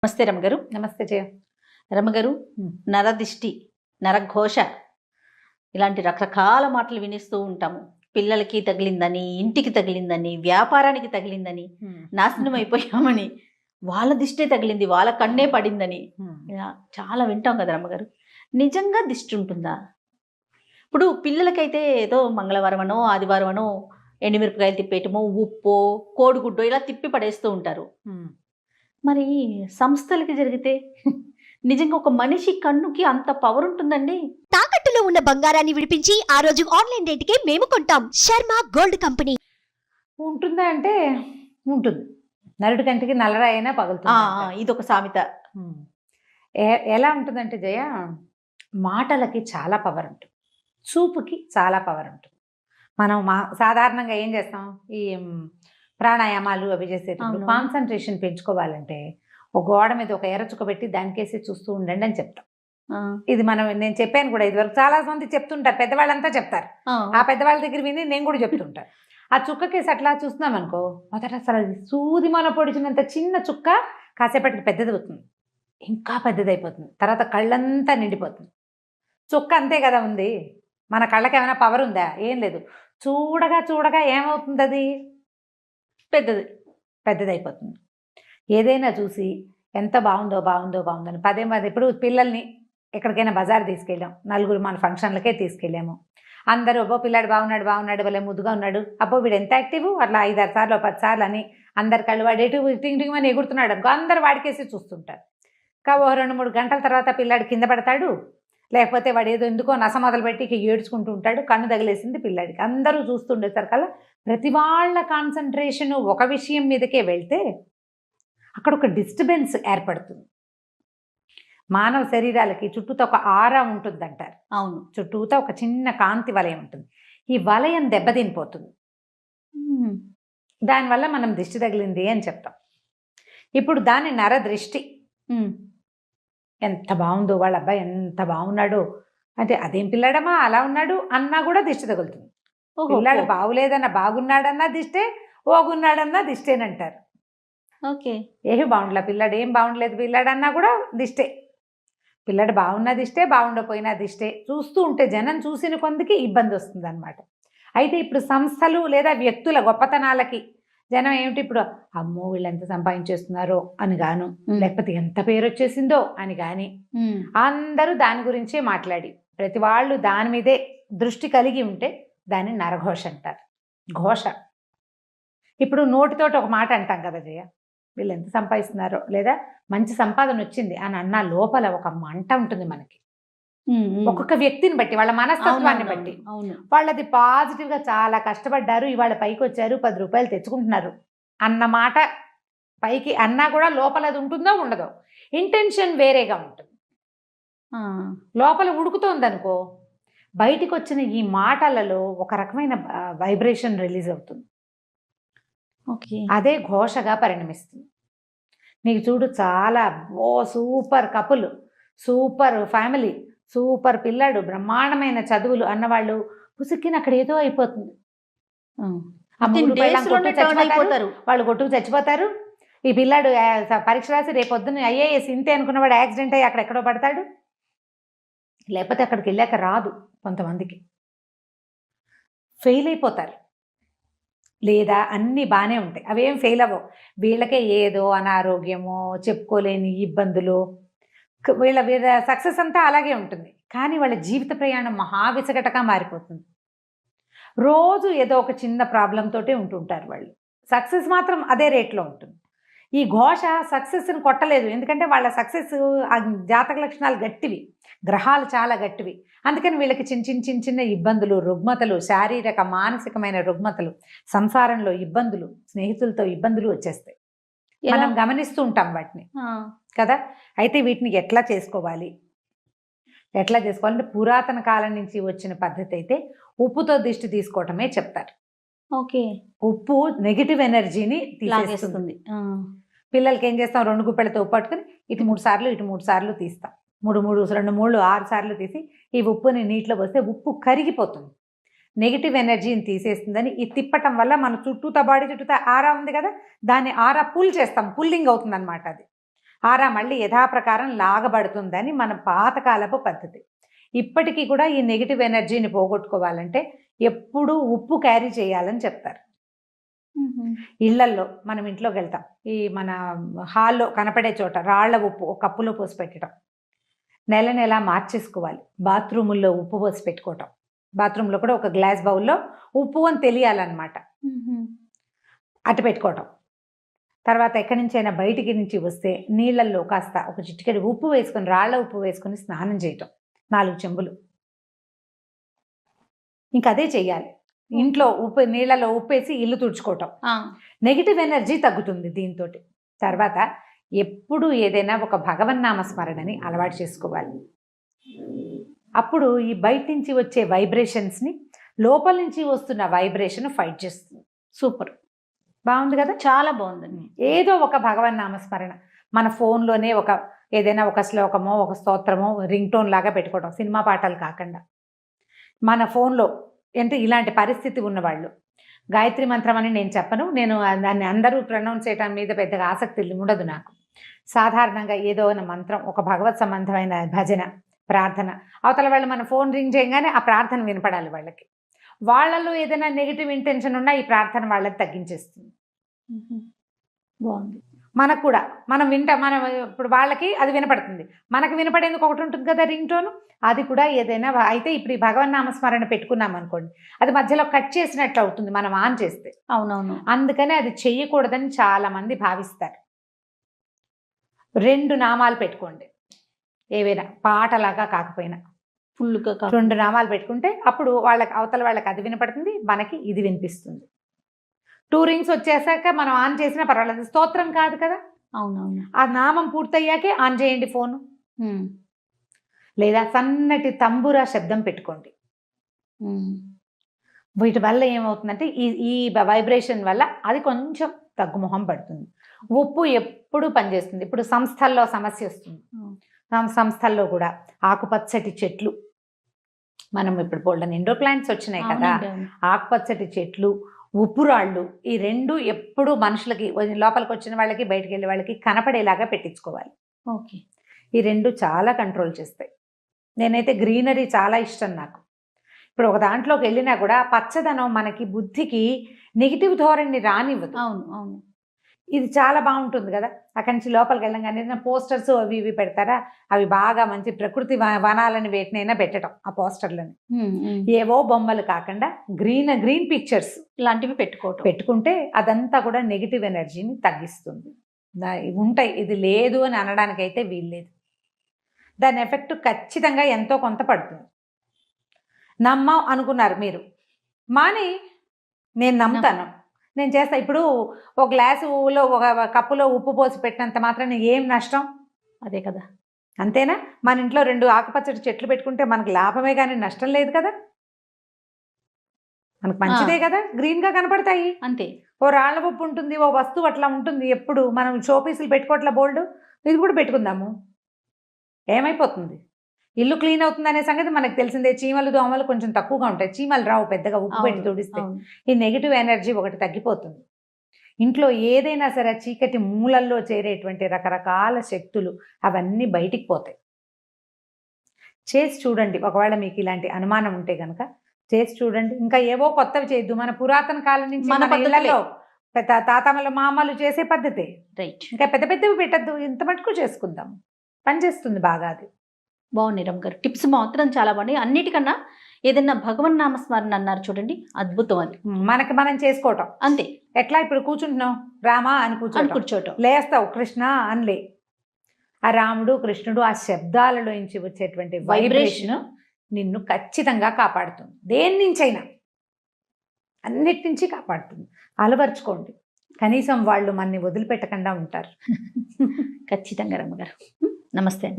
నమస్తే రమగారు. నమస్తే జయ. రమగారు, నరదిష్టి, నరఘోష ఇలాంటి రకరకాల మాటలు వినిస్తూ ఉంటాము. పిల్లలకి తగిలిందని, ఇంటికి తగిలిందని, వ్యాపారానికి తగిలిందని, నాశనం అయిపోయామని, వాళ్ళ దిష్టే తగిలింది, వాళ్ళ కన్నే పడిందని ఇలా చాలా వింటాం కదా రమ్మగారు. నిజంగా దిష్టి ఉంటుందా? ఇప్పుడు పిల్లలకైతే ఏదో మంగళవారమనో ఆదివారమనో ఎండుమిరపకాయలు తిప్పేయటమో, ఉప్పో కోడిగుడ్డో ఇలా తిప్పి పడేస్తూ ఉంటారు. మరి సంస్థలకి జరిగితే నిజంగా ఒక మనిషి కన్నుకి అంత పవర్ ఉంటుందండి? తాకట్టులో ఉన్న బంగారాన్ని విడిపించి ఆ రోజు ఆన్లైన్ రేటుకే మేము కొంటాం. Sharma gold company. ఉంటుందా అంటే ఉంటుంది. నరుడి కంటికి నల్లరాయి అయినా పగులుతుంది. ఇది ఒక సామెత. ఎలా ఉంటుందంటే జయ, మాటలకి చాలా పవర్ ఉంటుంది, చూపుకి చాలా పవర్ ఉంటుంది. మనం సాధారణంగా ఏం చేస్తాం, ఈ ప్రాణాయామాలు అవి చేసేటప్పుడు కాన్సన్ట్రేషన్ పెంచుకోవాలంటే ఒక గోడ మీద ఒక ఎర్రచుక్క పెట్టి దానికేసి చూస్తూ ఉండండి అని చెప్తాం. ఇది నేను చెప్పాను కూడా, ఇదివరకు చాలా మంది చెప్తుంటారు, పెద్దవాళ్ళంతా చెప్తారు. ఆ పెద్దవాళ్ళ దగ్గర విని నేను కూడా చెప్తుంటాను. ఆ చుక్కకేసి అట్లా చూస్తున్నాం అనుకో, మొదట అసలు సూది మన పొడిచినంత చిన్న చుక్క కాసేపటికి పెద్దది అవుతుంది, ఇంకా పెద్దదైపోతుంది, తర్వాత కళ్ళంతా నిండిపోతుంది. చుక్క అంతే కదా ఉంది, మన కళ్ళకి ఏమైనా పవర్ ఉందా? ఏం లేదు. చూడగా చూడగా ఏమవుతుంది, అది పెద్దదైపోతుంది. ఏదైనా చూసి ఎంత బాగుందో బాగుందని పదే ఇప్పుడు పిల్లల్ని ఎక్కడికైనా బజార్ తీసుకెళ్ళాం, నలుగురు మన ఫంక్షన్లకే తీసుకెళ్ళాము. అందరూ అబ్బో పిల్లాడు బాగున్నాడు భలే ముద్దుగా ఉన్నాడు, అబ్బో వీడు ఎంత యాక్టివ్, అట్లా 5-6 సార్లు 10 సార్లు అని అందరి కళ్ళు వాడు టింగ్ అని ఎగురుతున్నాడు అనుకో, అందరు వాడికేసి చూస్తుంటారు. ఓ 2-3 గంటల తర్వాత పిల్లాడు కింద పడతాడు, లేకపోతే వాడు ఏదో ఎందుకో నస మొదలు పెట్టి ఏడ్చుకుంటూ ఉంటాడు, కన్ను తగిలేసింది పిల్లాడికి. అందరూ చూస్తుండేసరికల్లా ప్రతి వాళ్ళ కాన్సన్ట్రేషను ఒక విషయం మీదకే వెళ్తే అక్కడ ఒక డిస్టర్బెన్స్ ఏర్పడుతుంది. మానవ శరీరాలకి చుట్టూతో ఒక ఆరా ఉంటుంది అంటారు. అవును, చుట్టూతో ఒక చిన్న కాంతి వలయం ఉంటుంది. ఈ వలయం దెబ్బతినిపోతుంది, దానివల్ల మనం దిష్టి తగిలింది అని చెప్తాం. ఇప్పుడు దాని నరదృష్టి. ఎంత బాగుందో, వాళ్ళ అబ్బాయి ఎంత బాగున్నాడో అంటే, అదేం పిల్లాడమ్మా అలా ఉన్నాడు అన్నా కూడా దిష్టి తగులుతుంది. పిల్లాడు బాగులేదన్నా బాగున్నాడన్నా దిష్టే, ఓగున్నాడన్నా దిష్టేనంటారు. ఓకే, ఏమి బాగుండలే పిల్లాడు, ఏం బాగుండలేదు పిల్లాడన్నా కూడా దిష్టే. పిల్లాడు బాగున్నా దిష్టే, బాగుండపోయినా దిష్టే. చూస్తూ ఉంటే జనం చూసిన కొందికి ఇబ్బంది వస్తుంది అనమాట. అయితే ఇప్పుడు సంస్థలు లేదా వ్యక్తుల గొప్పతనాలకి జనం ఏమిటి, ఇప్పుడు అమ్మో వీళ్ళు ఎంత సంపాదించేస్తున్నారో అని గాను, లేకపోతే ఎంత పేరు వచ్చేసిందో అని కానీ అందరూ దాని గురించే మాట్లాడి ప్రతి వాళ్ళు దాని మీదే దృష్టి కలిగి ఉంటే దాన్ని నరఘోష అంటారు. ఘోష. ఇప్పుడు నోటితోటి ఒక మాట అంటాం కదా జయ, వీళ్ళు ఎంత సంపాదిస్తున్నారో లేదా మంచి సంపాదన వచ్చింది అని అన్న లోపల ఒక మంట ఉంటుంది మనకి. ఒక్కొక్క వ్యక్తిని బట్టి, వాళ్ళ మనస్తత్వాన్ని బట్టి. వాళ్ళది పాజిటివ్గా చాలా కష్టపడ్డారు, ఇవాళ పైకి వచ్చారు, 10 రూపాయలు తెచ్చుకుంటున్నారు అన్న మాట పైకి అన్నా కూడా లోపల అది ఉంటుందో ఉండదో, ఇంటెన్షన్ వేరేగా ఉంటుంది. లోపల ఉడుకుతోంది అనుకో, బయటికి వచ్చిన ఈ మాటలలో ఒక రకమైన వైబ్రేషన్ రిలీజ్ అవుతుంది. అదే ఘోషగా పరిణమిస్తుంది. నీకు చూడు, చాలా super couple, super family, super పిల్లాడు, బ్రహ్మాండమైన చదువులు అన్నవాళ్ళు పుసుక్కిన అక్కడ ఏదో అయిపోతుంది. వాళ్ళు కొట్టుకు చచ్చిపోతారు. ఈ పిల్లాడు పరీక్ష రాసి రేపొద్దున IAS ఇంతే అనుకున్నవాడు యాక్సిడెంట్ అయ్యి అక్కడెక్కడో పడతాడు, లేకపోతే అక్కడికి వెళ్ళాక రాదు. కొంతమందికి ఫెయిల్ అయిపోతారు, లేదా అన్నీ బాగానే ఉంటాయి, అవేం ఫెయిల్ అవ్వవు. వీళ్ళకే ఏదో అనారోగ్యమో, చెప్పుకోలేని ఇబ్బందులు, వీళ్ళ సక్సెస్ అంతా అలాగే ఉంటుంది. కానీ వాళ్ళ జీవిత ప్రయాణం మహావిసగటగా మారిపోతుంది. రోజు ఏదో ఒక చిన్న ప్రాబ్లం తోటే ఉంటుంటారు వాళ్ళు. సక్సెస్ మాత్రం అదే రేట్లో ఉంటుంది. ఈ ఘోష సక్సెస్ని కొట్టలేదు, ఎందుకంటే వాళ్ళ సక్సెస్ జాతక లక్షణాలు గట్టివి, గ్రహాలు చాలా గట్టివి. అందుకని వీళ్ళకి చిన్న ఇబ్బందులు, రుగ్మతలు, శారీరక మానసికమైన రుగ్మతలు, సంసారంలో ఇబ్బందులు, స్నేహితులతో ఇబ్బందులు వచ్చేస్తాయి. మనం గమనిస్తూ ఉంటాం వాటిని కదా. అయితే వీటిని ఎట్లా చేసుకోవాలంటే పురాతన కాలం నుంచి వచ్చిన పద్ధతి అయితే ఉప్పుతో దిష్టి తీసుకోవటమే చెప్తారు. ఓకే, ఉప్పు నెగిటివ్ ఎనర్జీని తీసేస్తుంది. పిల్లలకి ఏం చేస్తాం, 2 గుప్పెలతో ఉప్పు పట్టుకుని ఇటు 3 సార్లు ఇటు 3 సార్లు తీస్తాం. 2 6 సార్లు తీసి ఈ ఉప్పుని నీటిలో పోస్తే ఉప్పు కరిగిపోతుంది, నెగిటివ్ ఎనర్జీని తీసేస్తుందని. ఈ తిప్పటం వల్ల మన చుట్టూతా బాడీ చుట్టూతా ఆరా ఉంది కదా, దాన్ని ఆరా పుల్ చేస్తాం, పుల్లింగ్ అవుతుంది అనమాట. అది ఆరా మళ్ళీ యథాప్రకారం లాగబడుతుందని మన పాతకాలపు పద్ధతి. ఇప్పటికీ కూడా ఈ నెగిటివ్ ఎనర్జీని పోగొట్టుకోవాలంటే ఎప్పుడూ ఉప్పు క్యారీ చేయాలని చెప్తారు. ఇళ్లల్లో మనం ఇంట్లోకి వెళ్తాం, ఈ మన హాల్లో కనపడే చోట రాళ్ల ఉప్పు ఒక కప్పులో పోసి పెట్టడం, నెల నెల మార్చేసుకోవాలి. బాత్రూముల్లో ఉప్పు పోసి పెట్టుకోవటం, బాత్రూంలో కూడా ఒక గ్లాస్ బౌల్లో ఉప్పు అని తెలియాలన్నమాట, అటు పెట్టుకోవటం. తర్వాత ఎక్కడి నుంచైనా బయటికి నుంచి వస్తే నీళ్ళల్లో కాస్త ఒక చిటికెడు ఉప్పు వేసుకొని, రాళ్ల ఉప్పు వేసుకొని స్నానం చేయటం 4 చెంబులు. ఇంకా అదే చెయ్యాలి. ఇంట్లో ఉప్పు, నీళ్ళలో ఉప్పేసి ఇల్లు తుడుచుకోవటం. నెగిటివ్ ఎనర్జీ తగ్గుతుంది దీంతో. తర్వాత ఎప్పుడు ఏదైనా ఒక భగవన్నామస్మరణని అలవాటు చేసుకోవాలి. అప్పుడు ఈ బయట నుంచి వచ్చే వైబ్రేషన్స్ని లోపల నుంచి వస్తున్న వైబ్రేషన్ ఫైట్ చేస్తుంది. సూపర్, బాగుంది కదా, చాలా బాగుందండి. ఏదో ఒక భగవన్నామస్మరణ మన ఫోన్లోనే ఏదైనా ఒక శ్లోకమో ఒక స్తోత్రమో రింగ్ టోన్ లాగా పెట్టుకోవడం, సినిమా పాటలు కాకుండా. మన ఫోన్లో అంటే ఇలాంటి పరిస్థితి ఉన్నవాళ్ళు గాయత్రి మంత్రం అని నేను చెప్పను, నేను దాన్ని అందరూ ప్రొనౌన్స్ చేయడం మీద పెద్దగా ఆసక్తి ఉండదు నాకు. సాధారణంగా ఏదో ఒక మంత్రం, ఒక భగవత్ సంబంధమైన భజన, ప్రార్థన, అవతల వాళ్ళు మన ఫోన్ రింగ్ చేయగానే ఆ ప్రార్థన వినపడాలి వాళ్ళకి. వాళ్ళలో ఏదైనా నెగిటివ్ ఇంటెన్షన్ ఉన్నా ఈ ప్రార్థన వాళ్ళకి తగ్గించేస్తుంది. బాగుంది. మనకు కూడా మనం ఇప్పుడు వాళ్ళకి అది వినపడుతుంది, మనకు వినపడేందుకు ఒకటి ఉంటుంది కదా రింగ్ టోన్, అది కూడా ఏదైనా అయితే ఇప్పుడు ఈ భగవన్నామస్మరణ పెట్టుకున్నాం అనుకోండి, అది మధ్యలో కట్ చేసినట్లు అవుతుంది మనం ఆన్ చేస్తే. అవునవును. అందుకని అది చెయ్యకూడదని చాలా మంది భావిస్తారు. 2 నామాలు పెట్టుకోండి, ఏవైనా పాటలాగా కాకపోయినా ఫుల్గా 2 నామాలు పెట్టుకుంటే అప్పుడు అవతల వాళ్ళకి అది వినపడుతుంది, మనకి ఇది వినిపిస్తుంది. 2 రింగ్స్ వచ్చేసాక మనం ఆన్ చేసినా పర్వాలేదు, స్తోత్రం కాదు కదా. అవునవును. ఆ నామం పూర్తయ్యాకే ఆన్ చేయండి ఫోను. లేదా సన్నటి తంబురా శబ్దం పెట్టుకోండి. వీటి వల్ల ఏమవుతుందంటే ఈ వైబ్రేషన్ వల్ల అది కొంచెం తగ్గుముఖం పడుతుంది. ఉప్పు ఎప్పుడు పనిచేస్తుంది. ఇప్పుడు సంస్థల్లో సమస్య వస్తుంది, సంస్థల్లో కూడా ఆకుపచ్చటి చెట్లు, మనం ఇప్పుడు బోల్డెన్ ఇండోర్ ప్లాంట్స్ వచ్చినాయి కదా, ఆకుపచ్చటి చెట్లు, ఉప్పు రాళ్ళు, ఈ 2 ఎప్పుడు మనుషులకి లోపలికి వచ్చిన వాళ్ళకి బయటికి వెళ్ళే వాళ్ళకి కనపడేలాగా పెట్టించుకోవాలి. ఓకే. ఈ 2 చాలా కంట్రోల్ చేస్తాయి. నేనైతే గ్రీనరీ చాలా ఇష్టం నాకు. ఇప్పుడు ఒక దాంట్లోకి వెళ్ళినా కూడా పచ్చదనం మనకి బుద్ధికి నెగిటివ్ ధోరణిని రానివ్వదు. అవును అవును. ఇది చాలా బాగుంటుంది కదా. అక్కడి నుంచి లోపలికి వెళ్ళంగానే పోస్టర్స్ అవి ఇవి పెడతారా, అవి బాగా మంచి ప్రకృతి వనాలని వేటినైనా పెట్టడం ఆ పోస్టర్లని. ఏవో బొమ్మలు కాకుండా గ్రీన్ పిక్చర్స్ ఇలాంటివి పెట్టుకుంటే అదంతా కూడా నెగిటివ్ ఎనర్జీని తగ్గిస్తుంది. ఉంటాయి, ఇది లేదు అని అనడానికైతే వీల్లేదు. దాని ఎఫెక్ట్ ఖచ్చితంగా ఎంతో కొంత పడుతుంది. నమ్మం అనుకున్నారు మీరు, మాని నేను నమ్ముతాను, నేను చేస్తా. ఇప్పుడు ఒక గ్లాసులో ఒక కప్పులో ఉప్పు పోసి పెట్టినంత మాత్రం ఏం నష్టం? అదే కదా. అంతేనా? మన ఇంట్లో 2 ఆకుపచ్చటి చెట్లు పెట్టుకుంటే మనకు లాభమే కానీ నష్టం లేదు కదా, మనకు మంచిదే కదా, గ్రీన్గా కనపడతాయి. అంతే. ఓ రాళ్ల ఉప్పు ఉంటుంది, ఓ వస్తువు అట్లా ఉంటుంది. ఎప్పుడు మనం షోపీసులు పెట్టుకోవట్లా బోల్డ్, ఇది కూడా పెట్టుకుందాము, ఏమైపోతుంది? ఇల్లు క్లీన్ అవుతుంది అనే సంగతి మనకు తెలిసిందే. చీమలు దోమలు కొంచెం తక్కువగా ఉంటాయి, చీమలు రావు పెద్దగా ఉప్పు పెట్టి తుడిస్తే. ఈ నెగిటివ్ ఎనర్జీ ఒకటి తగ్గిపోతుంది. ఇంట్లో ఏదైనా సరే చీకటి మూలల్లో చేరేటువంటి రకరకాల శక్తులు అవన్నీ బయటికి పోతాయి. చేసి చూడండి, ఒకవేళ మీకు ఇలాంటి అనుమానం ఉంటే కనుక చేసి చూడండి. ఇంకా ఏవో కొత్తవి చేయొద్దు, మన పురాతన కాలం నుంచి మన ఇళ్లలో తాతమ్మలు మామలు చేసే పద్ధతే. రైట్. ఇంకా పెద్ద పెద్దవి పెట్టద్దు, ఇంత మటుకు చేసుకుందాం, పనిచేస్తుంది బాగా. అది బాగుంది రమ్మ గారు, టిప్స్ మాత్రం చాలా బాగున్నాయి. అన్నిటికన్నా ఏదైనా భగవన్ నామస్మరణ అన్నారు చూడండి, అద్భుతం. అది మనకి మనం చేసుకోవటం అంతే. ఎట్లా ఇప్పుడు కూర్చుంటున్నావు, రామా అని కూర్చోటం, లేస్తావు కృష్ణ అనిలే. ఆ రాముడు కృష్ణుడు ఆ శబ్దాలలో నుంచి వచ్చేటువంటి వైబ్రేషన్ నిన్ను ఖచ్చితంగా కాపాడుతుంది. దేని నుంచైనా, అన్నిటి నుంచి కాపాడుతుంది. అలవర్చుకోండి, కనీసం వాళ్ళు మనని వదిలిపెట్టకుండా ఉంటారు. ఖచ్చితంగా రమ్మగారు. నమస్తే.